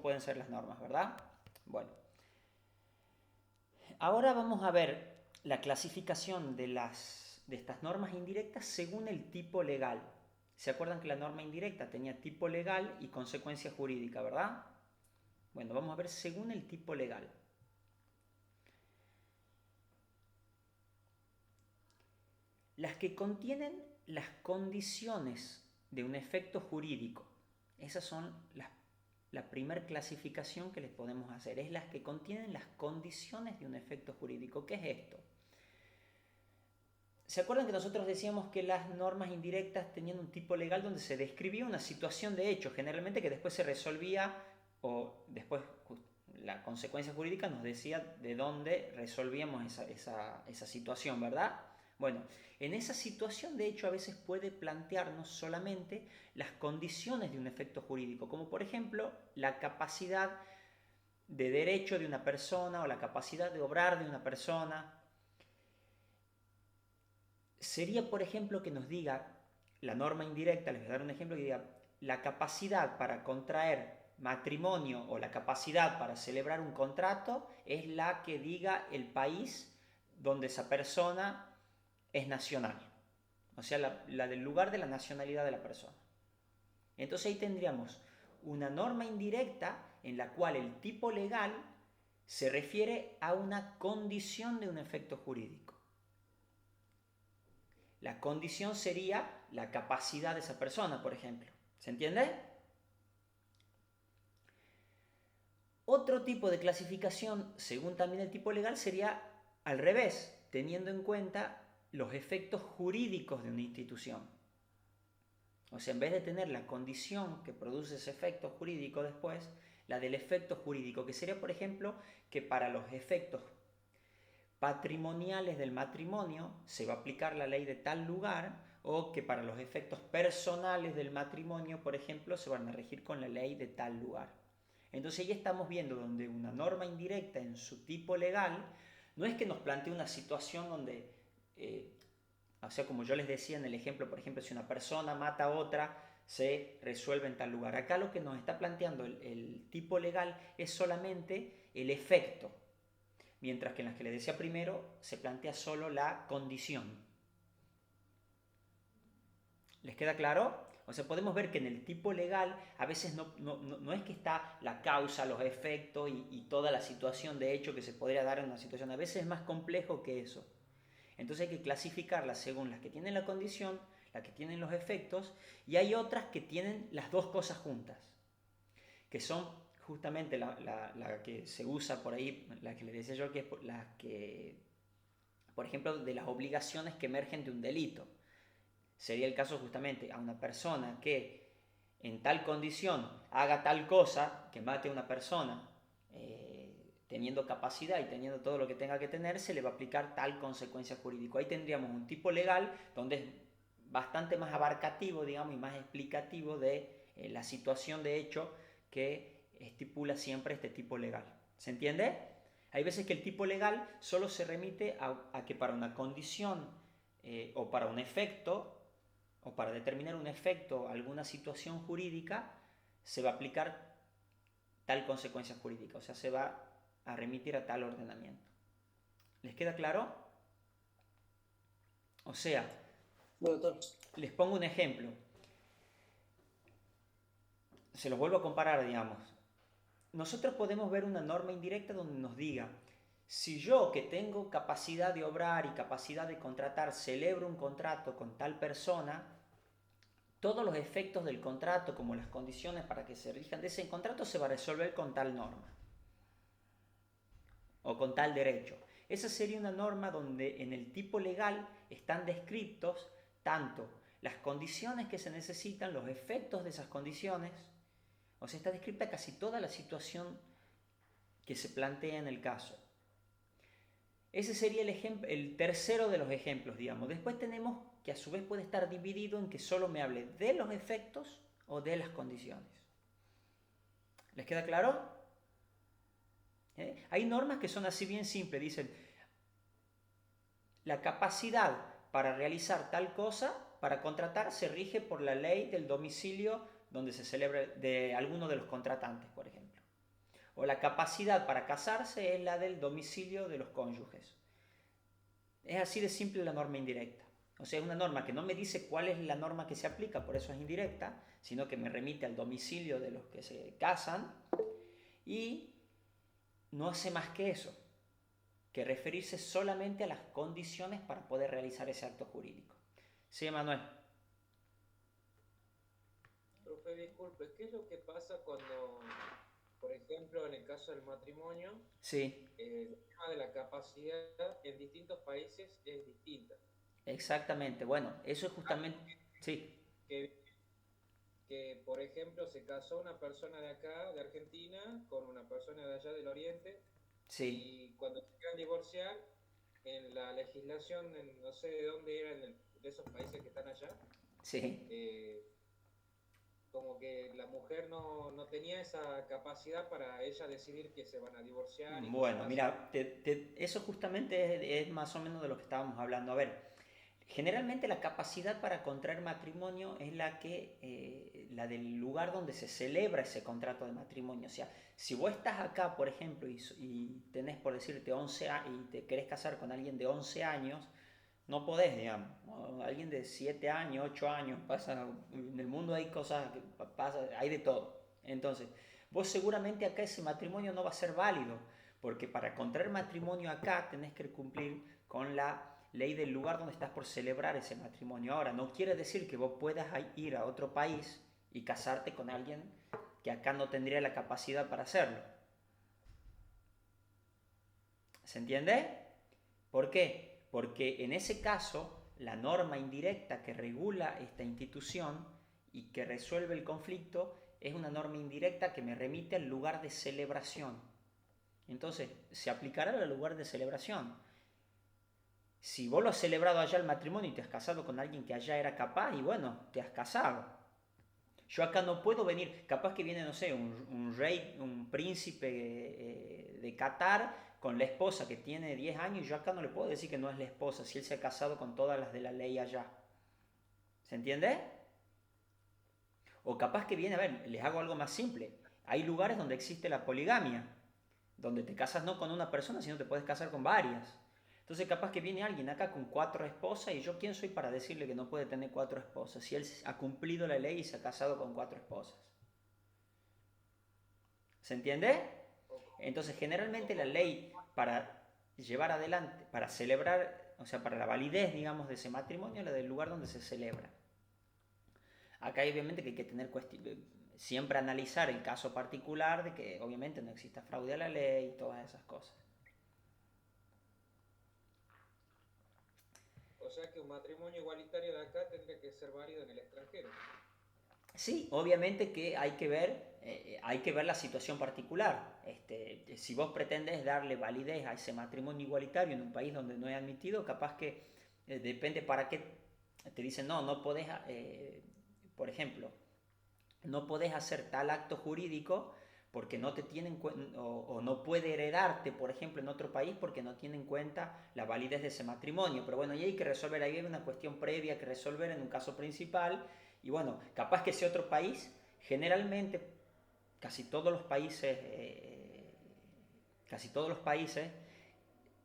pueden ser las normas, ¿verdad? Bueno, ahora vamos a ver la clasificación de estas normas indirectas según el tipo legal. ¿Se acuerdan que la norma indirecta tenía tipo legal y consecuencia jurídica, verdad? Bueno, vamos a ver según el tipo legal. Las que contienen las condiciones de un efecto jurídico. Esas son la primera clasificación que les podemos hacer. Es las que contienen las condiciones de un efecto jurídico. ¿Qué es esto? ¿Se acuerdan que nosotros decíamos que las normas indirectas tenían un tipo legal donde se describía una situación de hecho, generalmente que después se resolvía o después la consecuencia jurídica nos decía de dónde resolvíamos esa situación, ¿verdad? Bueno, en esa situación de hecho a veces puede plantearnos solamente las condiciones de un efecto jurídico, como por ejemplo la capacidad de derecho de una persona o la capacidad de obrar de una persona. Sería, por ejemplo, que nos diga la norma indirecta, les voy a dar un ejemplo que diga la capacidad para contraer matrimonio o la capacidad para celebrar un contrato es la que diga el país donde esa persona es nacional, o sea, la del lugar de la nacionalidad de la persona. Entonces ahí tendríamos una norma indirecta en la cual el tipo legal se refiere a una condición de un efecto jurídico. La condición sería la capacidad de esa persona, por ejemplo. ¿Se entiende? Otro tipo de clasificación, según también el tipo legal, sería al revés, teniendo en cuenta los efectos jurídicos de una institución. O sea, en vez de tener la condición que produce ese efecto jurídico después, la del efecto jurídico, que sería, por ejemplo, que para los efectos patrimoniales del matrimonio se va a aplicar la ley de tal lugar, o que para los efectos personales del matrimonio, por ejemplo, se van a regir con la ley de tal lugar. Entonces ya estamos viendo donde una norma indirecta en su tipo legal no es que nos plantee una situación donde, o sea, como yo les decía en el ejemplo, por ejemplo, si una persona mata a otra, se resuelve en tal lugar. Acá lo que nos está planteando el tipo legal es solamente el efecto, mientras que en las que les decía primero se plantea solo la condición. ¿Les queda claro? O sea, podemos ver que en el tipo legal a veces no es que está la causa, los efectos y toda la situación de hecho que se podría dar en una situación. A veces es más complejo que eso. Entonces hay que clasificarlas según las que tienen la condición, las que tienen los efectos, y hay otras que tienen las dos cosas juntas, que son justamente la que se usa por ahí, la que les decía yo, que es la que, por ejemplo, de las obligaciones que emergen de un delito. Sería el caso justamente a una persona que en tal condición haga tal cosa, que mate a una persona, teniendo capacidad y teniendo todo lo que tenga que tener, se le va a aplicar tal consecuencia jurídica. Ahí tendríamos un tipo legal donde es bastante más abarcativo, digamos, y más explicativo de la situación de hecho que estipula siempre este tipo legal. ¿Se entiende? Hay veces que el tipo legal solo se remite a que para una condición o para un efecto o para determinar un efecto, alguna situación jurídica, se va a aplicar tal consecuencia jurídica, o sea, se va a remitir a tal ordenamiento. ¿Les queda claro? O sea, les pongo un ejemplo, se los vuelvo a comparar, digamos. Nosotros podemos ver una norma indirecta donde nos diga, si yo que tengo capacidad de obrar y capacidad de contratar celebro un contrato con tal persona, todos los efectos del contrato, como las condiciones para que se rijan de ese contrato, se va a resolver con tal norma o con tal derecho. Esa sería una norma donde en el tipo legal están descritos tanto las condiciones que se necesitan, los efectos de esas condiciones, o sea, está descrita casi toda la situación que se plantea en el caso. Ese sería el tercero de los ejemplos, digamos. Después tenemos que a su vez puede estar dividido en que solo me hable de los efectos o de las condiciones. ¿Les queda claro? Hay normas que son así bien simples. Dicen, la capacidad para realizar tal cosa, para contratar, se rige por la ley del domicilio donde se celebra de alguno de los contratantes, por ejemplo. o la capacidad para casarse es la del domicilio de los cónyuges. Es así de simple la norma indirecta. O sea, es una norma que no me dice cuál es la norma que se aplica, por eso es indirecta, sino que me remite al domicilio de los que se casan y no hace más que eso, que referirse solamente a las condiciones para poder realizar ese acto jurídico. Sí, Manuel. Profe, disculpe, ¿qué es lo que pasa cuando, por ejemplo, en el caso del matrimonio, Sí, el tema de la capacidad en distintos países es distinta? exactamente. Bueno, eso es justamente... Sí, Que, por ejemplo, se casó una persona de acá, de Argentina, con una persona de allá del Oriente, sí, y cuando se quieran divorciar, en la legislación, no sé de dónde era, de esos países que están allá, sí. eh, como que la mujer no tenía esa capacidad para ella decidir que se van a divorciar y cosas Bueno, así. mira, eso justamente es más o menos de lo que estábamos hablando. A ver, generalmente la capacidad para contraer matrimonio es la del lugar donde se celebra ese contrato de matrimonio. O sea, si vos estás acá, por ejemplo, y tenés, por decirte, 11 años y te querés casar con alguien de 11 años, no podés, digamos. ¿No? Alguien de 7 años, 8 años, en el mundo hay cosas, hay de todo. Entonces, vos seguramente acá ese matrimonio no va a ser válido, porque para contraer matrimonio acá tenés que cumplir con la ley del lugar donde estás por celebrar ese matrimonio. Ahora, no quiere decir que vos puedas ir a otro país y casarte con alguien que acá no tendría la capacidad para hacerlo. ¿Se entiende? ¿Por qué? Porque en ese caso, la norma indirecta que regula esta institución y que resuelve el conflicto es una norma indirecta que me remite al lugar de celebración. Entonces, se aplicará al lugar de celebración. Si vos lo has celebrado allá el matrimonio y te has casado con alguien que allá era capaz, y bueno, te has casado. Yo acá no puedo venir, capaz que viene, no sé, un rey, un príncipe de Qatar con la esposa que tiene 10 años y yo acá no le puedo decir que no es la esposa si él se ha casado con todas las de la ley allá. ¿Se entiende? O capaz que viene, a ver, les hago algo más simple. Hay lugares donde existe la poligamia, donde te casas no con una persona, sino te puedes casar con varias. Entonces capaz que viene alguien acá con 4 esposas y yo quién soy para decirle que no puede tener 4 esposas si él ha cumplido la ley y se ha casado con 4 esposas. ¿Se entiende? O, Entonces, o generalmente la como, ley para llevar adelante, para celebrar, o sea, para la validez, digamos, de ese matrimonio, es la del lugar donde se celebra. Acá obviamente que hay que tener siempre analizar el caso particular de que obviamente no exista fraude a la ley y todas esas cosas. o sea que un matrimonio igualitario de acá tendría que ser válido en el extranjero. Sí, obviamente que hay que ver la situación particular. Si vos pretendes darle validez a ese matrimonio igualitario en un país donde no es admitido, capaz que depende para qué te dicen, no, no podés, por ejemplo, no podés hacer tal acto jurídico porque no te tienen o no puede heredarte, por ejemplo, en otro país porque no tiene en cuenta la validez de ese matrimonio. Pero bueno, y hay que resolver, ahí hay una cuestión previa que resolver en un caso principal. Y bueno, capaz que ese otro país, generalmente, casi todos los países, casi todos los países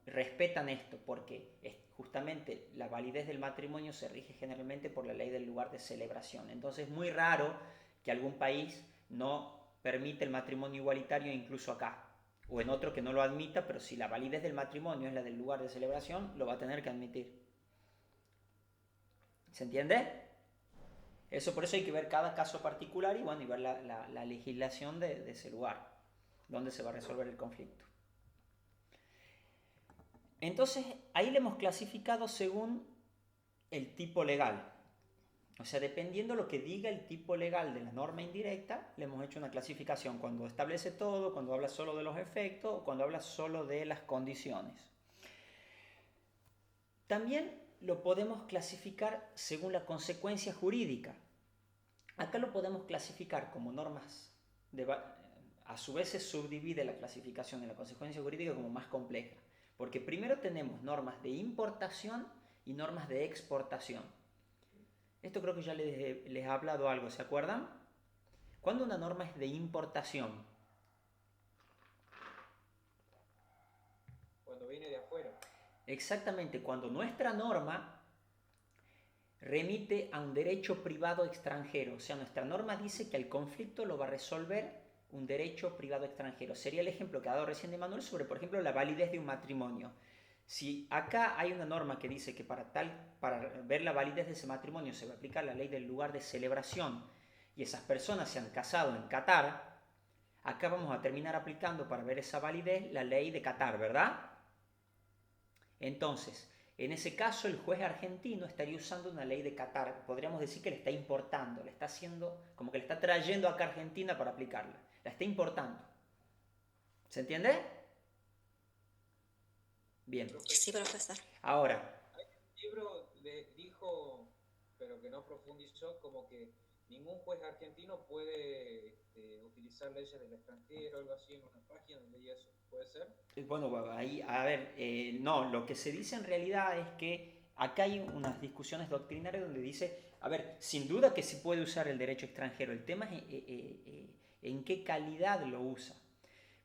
respetan esto porque justamente la validez del matrimonio se rige generalmente por la ley del lugar de celebración. Entonces es muy raro que algún país no permite el matrimonio igualitario incluso acá o en otro que no lo admita, pero si la validez del matrimonio es la del lugar de celebración, lo va a tener que admitir. ¿Se entiende? Eso por eso hay que ver cada caso particular y bueno, y ver la legislación de ese lugar, donde se va a resolver el conflicto. Entonces, ahí le hemos clasificado según el tipo legal. O sea, dependiendo lo que diga el tipo legal de la norma indirecta, le hemos hecho una clasificación cuando establece todo, cuando habla solo de los efectos o cuando habla solo de las condiciones. También lo podemos clasificar según la consecuencia jurídica. Acá lo podemos clasificar como normas a su vez se subdivide la clasificación de la consecuencia jurídica como más compleja, porque primero tenemos normas de importación y normas de exportación. Esto creo que ya les he hablado algo, ¿se acuerdan? Cuando una norma es de importación, viene de afuera. Exactamente, cuando nuestra norma remite a un derecho privado extranjero. O sea, nuestra norma dice que el conflicto lo va a resolver un derecho privado extranjero. Sería el ejemplo que ha dado recién Emanuel sobre, por ejemplo, la validez de un matrimonio. Si acá hay una norma que dice que para ver la validez de ese matrimonio se va a aplicar la ley del lugar de celebración y esas personas se han casado en Qatar, acá vamos a terminar aplicando para ver esa validez la ley de Qatar, ¿verdad? Entonces, en ese caso, el juez argentino estaría usando una ley de Qatar. Podríamos decir que le está importando, le está haciendo, como que le está trayendo acá a Argentina para aplicarla. La está importando. ¿Se entiende? Bien. Sí, profesor. Ahora. El libro dijo, pero que no profundizó, como que ningún juez argentino puede utilizar leyes del extranjero, algo así, en una página donde leí eso. ¿Puede ser? Bueno, ahí, a ver, no, lo que se dice en realidad es que acá hay unas discusiones doctrinarias donde dice, a ver, sin duda que se puede usar el derecho extranjero, el tema es en qué calidad lo usa.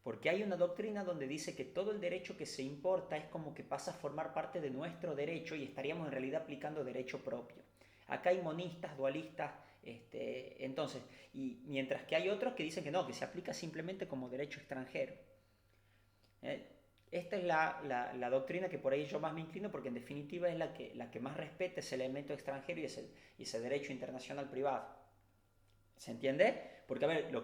Porque hay una doctrina donde dice que todo el derecho que se importa es como que pasa a formar parte de nuestro derecho y estaríamos en realidad aplicando derecho propio. Acá hay monistas, dualistas, entonces, y mientras que hay otros que dicen que no, que se aplica simplemente como derecho extranjero. Esta es la doctrina que por ahí yo más me inclino porque en definitiva es la que más respeta ese elemento extranjero y ese derecho internacional privado. ¿Se entiende? Porque a ver, lo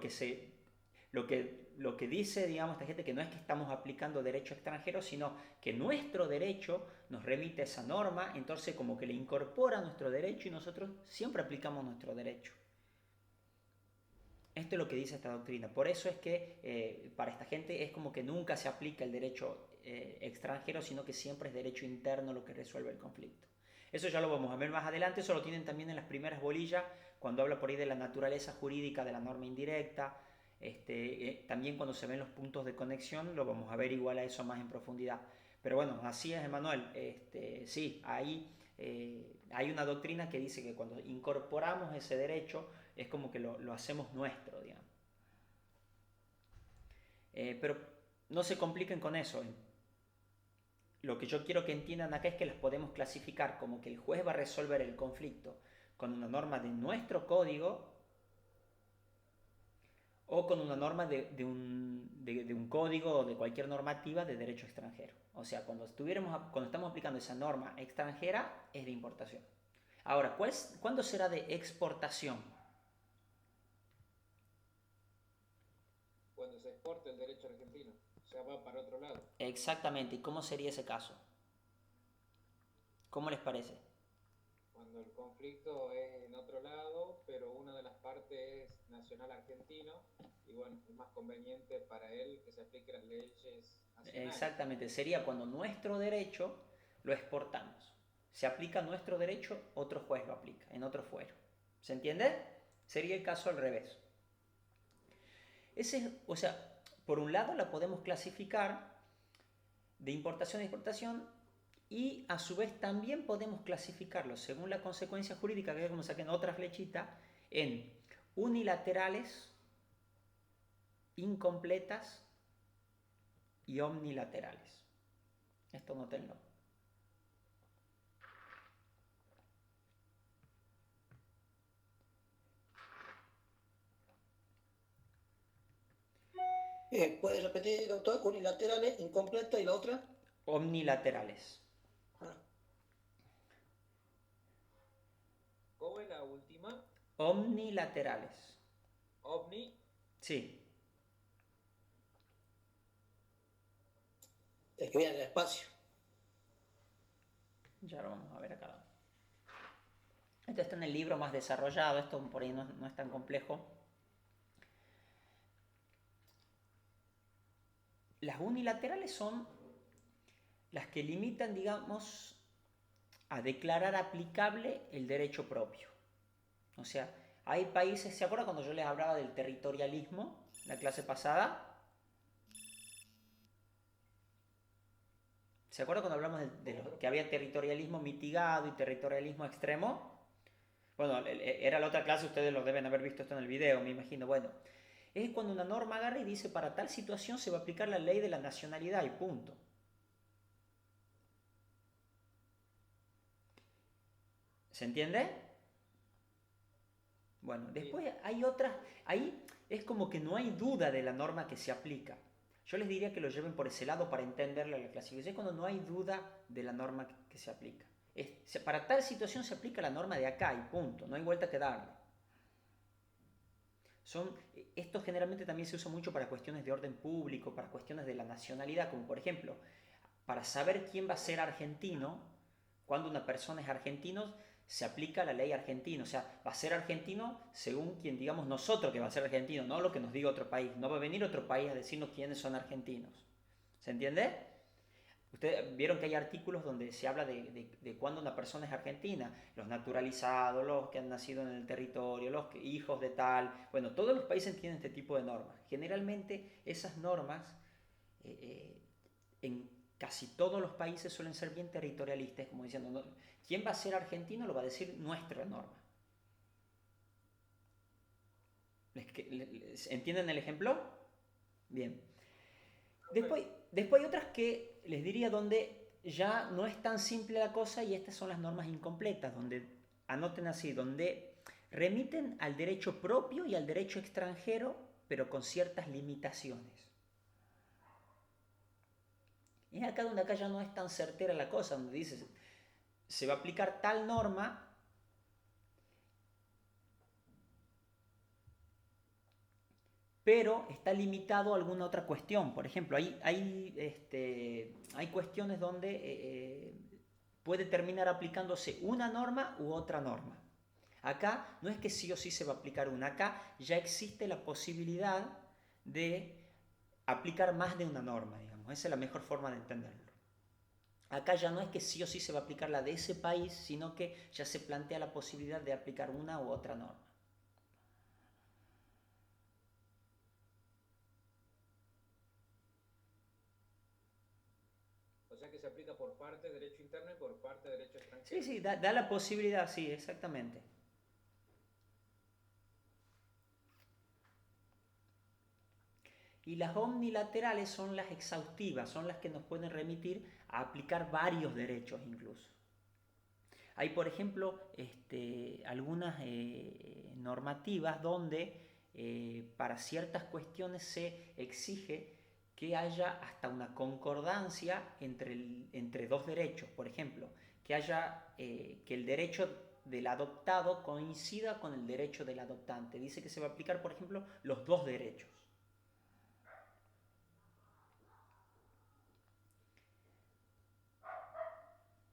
que dice, digamos, esta gente que no es que estamos aplicando derecho extranjero, sino que nuestro derecho nos remite a esa norma, entonces como que le incorpora nuestro derecho y nosotros siempre aplicamos nuestro derecho. Esto es lo que dice esta doctrina. Por eso es que para esta gente es como que nunca se aplica el derecho extranjero, sino que siempre es derecho interno lo que resuelve el conflicto. Eso ya lo vamos a ver más adelante, eso lo tienen también en las primeras bolillas, cuando habla por ahí de la naturaleza jurídica de la norma indirecta. También cuando se ven los puntos de conexión, lo vamos a ver igual a eso más en profundidad. Pero bueno, así es, Emanuel. Sí, ahí hay una doctrina que dice que cuando incorporamos ese derecho, es como que lo hacemos nuestro, digamos. Pero no se compliquen con eso. Lo que yo quiero que entiendan acá es que las podemos clasificar como que el juez va a resolver el conflicto con una norma de nuestro código o con una norma de un código o de cualquier normativa de derecho extranjero. O sea, cuando estamos aplicando esa norma extranjera es de importación. Ahora, ¿cuándo será de exportación? Cuando se exporta el derecho argentino, o sea, va para otro lado. Exactamente, ¿y cómo sería ese caso? ¿Cómo les parece? Cuando el conflicto es en otro lado, pero una de las partes es nacional argentino, y bueno, es más conveniente para él que se apliquen las leyes nacionales. Exactamente, sería cuando nuestro derecho lo exportamos. Se aplica nuestro derecho, otro juez lo aplica, en otro fuero. ¿Se entiende? Sería el caso al revés. O sea, por un lado la podemos clasificar de importación a exportación y a su vez también podemos clasificarlo según la consecuencia jurídica, que es como saquen otra flechita, en unilaterales, incompletas y omnilaterales. Esto nótenlo. ¿Puede repetir, doctor? Unilaterales, incompleta y la otra. Omnilaterales. ¿Cómo es la última? Omnilaterales. ¿Ovni? Sí. Es que viene el espacio. Ya lo vamos a ver acá. Esto está en el libro más desarrollado, esto por ahí no es tan complejo. Las unilaterales son las que limitan, digamos, a declarar aplicable el derecho propio. O sea, hay países, ¿se acuerdan cuando yo les hablaba del territorialismo en la clase pasada? ¿Se acuerdan cuando hablamos de que había territorialismo mitigado y territorialismo extremo? Bueno, era la otra clase, ustedes lo deben haber visto esto en el video, me imagino. Bueno, es cuando una norma agarra y dice para tal situación se va a aplicar la ley de la nacionalidad y punto. ¿Se entiende? Bueno, después hay otras, ahí es como que no hay duda de la norma que se aplica. Yo les diría que lo lleven por ese lado para entenderle la clasificación. Es cuando no hay duda de la norma que se aplica. Para tal situación se aplica la norma de acá y punto, no hay vuelta que darle. Esto generalmente también se usa mucho para cuestiones de orden público, para cuestiones de la nacionalidad, como por ejemplo, para saber quién va a ser argentino, cuando una persona es argentino, se aplica la ley argentina. O sea, va a ser argentino según quien digamos nosotros que va a ser argentino, no lo que nos diga otro país. No va a venir otro país a decirnos quiénes son argentinos. ¿Se entiende? Ustedes vieron que hay artículos donde se habla de cuándo una persona es argentina, los naturalizados, los que han nacido en el territorio, los hijos de tal. Bueno, todos los países tienen este tipo de normas. Generalmente esas normas en casi todos los países suelen ser bien territorialistas, como diciendo, no, ¿quién va a ser argentino? Lo va a decir nuestra norma. ¿Entienden el ejemplo? Bien. Después hay otras que les diría donde ya no es tan simple la cosa y estas son las normas incompletas, donde anoten así, donde remiten al derecho propio y al derecho extranjero, pero con ciertas limitaciones. Es acá donde acá ya no es tan certera la cosa, donde dice se va a aplicar tal norma pero está limitado a alguna otra cuestión. Por ejemplo, hay cuestiones donde puede terminar aplicándose una norma u otra norma. Acá no es que sí o sí se va a aplicar una, acá ya existe la posibilidad de aplicar más de una norma, digamos. Esa es la mejor forma de entenderlo. Acá ya no es que sí o sí se va a aplicar la de ese país, sino que ya se plantea la posibilidad de aplicar una u otra norma. O sea que se aplica por parte de derecho interno y por parte de derecho extranjero. Sí, da la posibilidad, sí, exactamente. Y las omnilaterales son las exhaustivas, son las que nos pueden remitir a aplicar varios derechos incluso. Hay, por ejemplo, algunas normativas donde para ciertas cuestiones se exige que haya hasta una concordancia entre dos derechos. Por ejemplo, que el derecho del adoptado coincida con el derecho del adoptante. Dice que se va a aplicar, por ejemplo, los dos derechos.